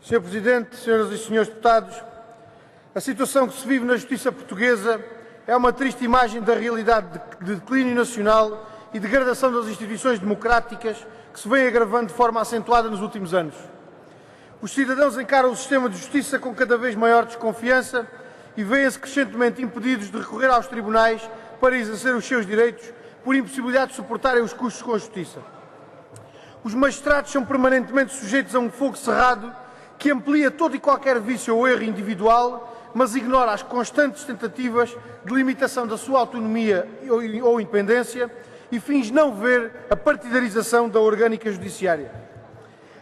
Sr. Presidente, Senhoras e Senhores Deputados, a situação que se vive na Justiça portuguesa é uma triste imagem da realidade de declínio nacional e degradação das instituições democráticas que se vem agravando de forma acentuada nos últimos anos. Os cidadãos encaram o sistema de justiça com cada vez maior desconfiança e veem-se crescentemente impedidos de recorrer aos tribunais para exercer os seus direitos por impossibilidade de suportarem os custos com a justiça. Os magistrados são permanentemente sujeitos a um fogo cerrado que amplia todo e qualquer vício ou erro individual, mas ignora as constantes tentativas de limitação da sua autonomia ou independência e finge não ver a partidarização da orgânica judiciária.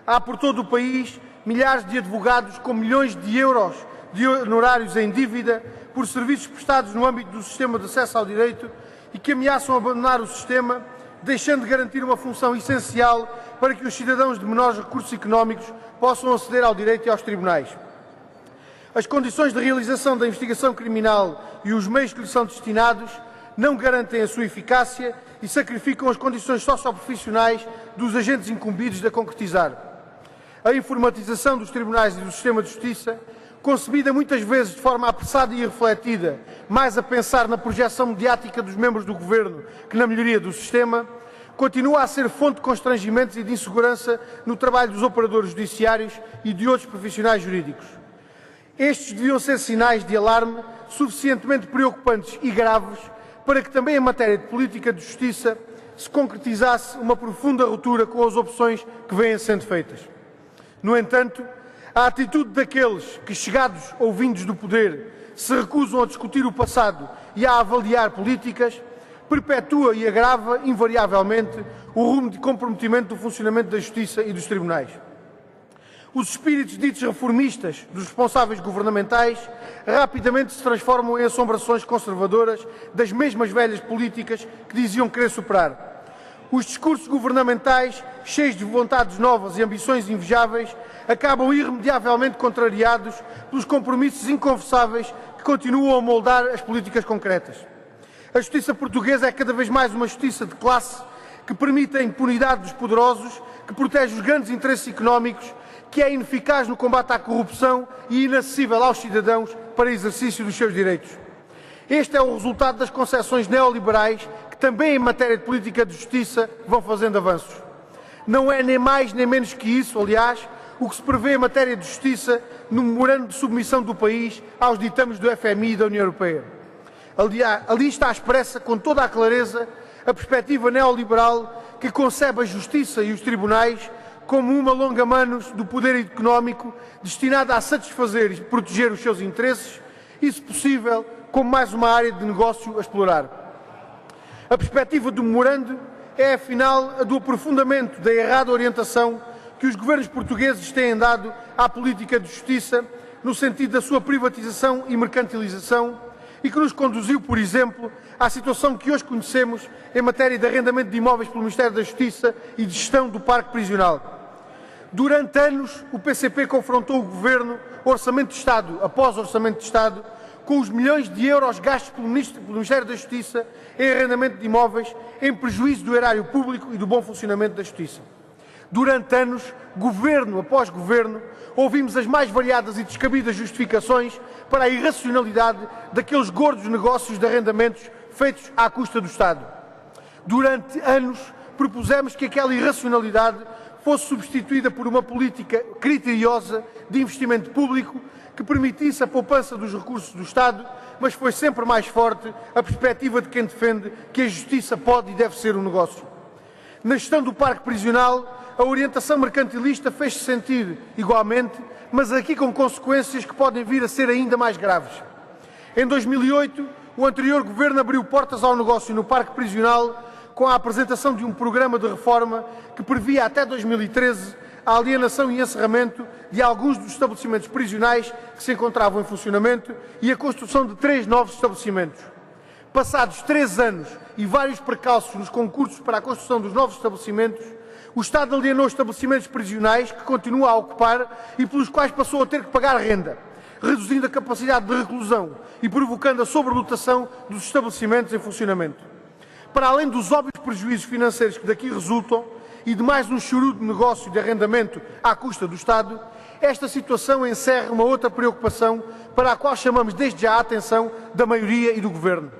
Há por todo o país milhares de advogados com milhões de euros de honorários em dívida por serviços prestados no âmbito do sistema de acesso ao direito e que ameaçam abandonar o sistema, deixando de garantir uma função essencial para que os cidadãos de menores recursos económicos possam aceder ao direito e aos tribunais. As condições de realização da investigação criminal e os meios que lhe são destinados não garantem a sua eficácia e sacrificam as condições socioprofissionais dos agentes incumbidos de a concretizar. A informatização dos tribunais e do sistema de justiça, concebida muitas vezes de forma apressada e irrefletida, mais a pensar na projeção mediática dos membros do Governo que na melhoria do sistema, continua a ser fonte de constrangimentos e de insegurança no trabalho dos operadores judiciários e de outros profissionais jurídicos. Estes deviam ser sinais de alarme suficientemente preocupantes e graves para que também em matéria de política de justiça se concretizasse uma profunda ruptura com as opções que vêm sendo feitas. No entanto, a atitude daqueles que, chegados ou vindos do poder, se recusam a discutir o passado e a avaliar políticas, perpetua e agrava, invariavelmente, o rumo de comprometimento do funcionamento da Justiça e dos tribunais. Os espíritos ditos reformistas dos responsáveis governamentais rapidamente se transformam em assombrações conservadoras das mesmas velhas políticas que diziam querer superar. Os discursos governamentais, cheios de vontades novas e ambições invejáveis, acabam irremediavelmente contrariados pelos compromissos inconfessáveis que continuam a moldar as políticas concretas. A justiça portuguesa é cada vez mais uma justiça de classe que permite a impunidade dos poderosos, que protege os grandes interesses económicos, que é ineficaz no combate à corrupção e inacessível aos cidadãos para exercício dos seus direitos. Este é o resultado das concepções neoliberais que também em matéria de política de justiça vão fazendo avanços. Não é nem mais nem menos que isso, aliás, o que se prevê em matéria de justiça no memorando de submissão do país aos ditames do FMI e da União Europeia. Ali está expressa com toda a clareza a perspectiva neoliberal que concebe a justiça e os tribunais como uma longa-manos do poder económico destinada a satisfazer e proteger os seus interesses e, se possível, como mais uma área de negócio a explorar. A perspectiva do memorando é, afinal, a do aprofundamento da errada orientação que os governos portugueses têm dado à política de justiça no sentido da sua privatização e mercantilização e que nos conduziu, por exemplo, à situação que hoje conhecemos em matéria de arrendamento de imóveis pelo Ministério da Justiça e de gestão do parque prisional. Durante anos, o PCP confrontou o Governo, Orçamento de Estado após Orçamento de Estado, com os milhões de euros gastos pelo Ministério da Justiça em arrendamento de imóveis, em prejuízo do erário público e do bom funcionamento da Justiça. Durante anos, governo após governo, ouvimos as mais variadas e descabidas justificações para a irracionalidade daqueles gordos negócios de arrendamentos feitos à custa do Estado. Durante anos, propusemos que aquela irracionalidade fosse substituída por uma política criteriosa de investimento público que permitisse a poupança dos recursos do Estado, mas foi sempre mais forte a perspectiva de quem defende que a justiça pode e deve ser um negócio. Na gestão do parque prisional, a orientação mercantilista fez-se sentir igualmente, mas aqui com consequências que podem vir a ser ainda mais graves. Em 2008, o anterior governo abriu portas ao negócio no parque prisional com a apresentação de um programa de reforma que previa até 2013 a alienação e encerramento de alguns dos estabelecimentos prisionais que se encontravam em funcionamento e a construção de 3 novos estabelecimentos. Passados 3 anos e vários precalços nos concursos para a construção dos novos estabelecimentos, o Estado alienou estabelecimentos prisionais que continua a ocupar e pelos quais passou a ter que pagar renda, reduzindo a capacidade de reclusão e provocando a sobrelotação dos estabelecimentos em funcionamento. Para além dos óbvios prejuízos financeiros que daqui resultam, e de mais um chorudo negócio de arrendamento à custa do Estado, esta situação encerra uma outra preocupação para a qual chamamos desde já a atenção da maioria e do Governo.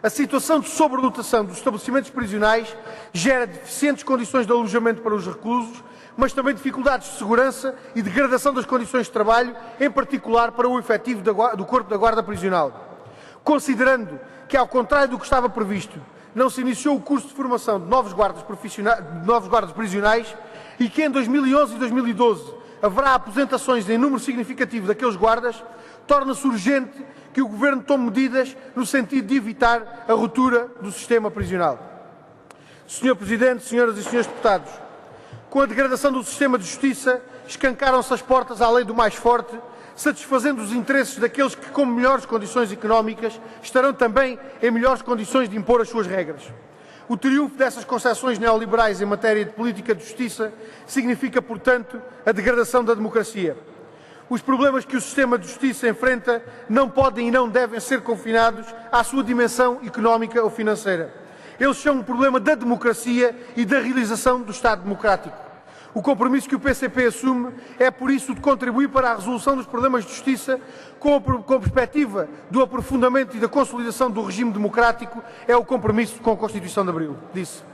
A situação de sobrelotação dos estabelecimentos prisionais gera deficientes condições de alojamento para os reclusos, mas também dificuldades de segurança e degradação das condições de trabalho, em particular para o efetivo do Corpo da Guarda Prisional. Considerando que, ao contrário do que estava previsto, não se iniciou o curso de formação de novos guardas prisionais e que em 2011 e 2012 haverá aposentações em número significativo daqueles guardas, torna-se urgente que o Governo tome medidas no sentido de evitar a ruptura do sistema prisional. Sr. Presidente, senhoras e senhores deputados, com a degradação do sistema de justiça, escancaram-se as portas à lei do mais forte, satisfazendo os interesses daqueles que, com melhores condições económicas, estarão também em melhores condições de impor as suas regras. O triunfo dessas concessões neoliberais em matéria de política de justiça significa, portanto, a degradação da democracia. Os problemas que o sistema de justiça enfrenta não podem e não devem ser confinados à sua dimensão económica ou financeira. Eles são um problema da democracia e da realização do Estado democrático. O compromisso que o PCP assume é, por isso, de contribuir para a resolução dos problemas de justiça com a perspectiva do aprofundamento e da consolidação do regime democrático. É o compromisso com a Constituição de Abril. Disse.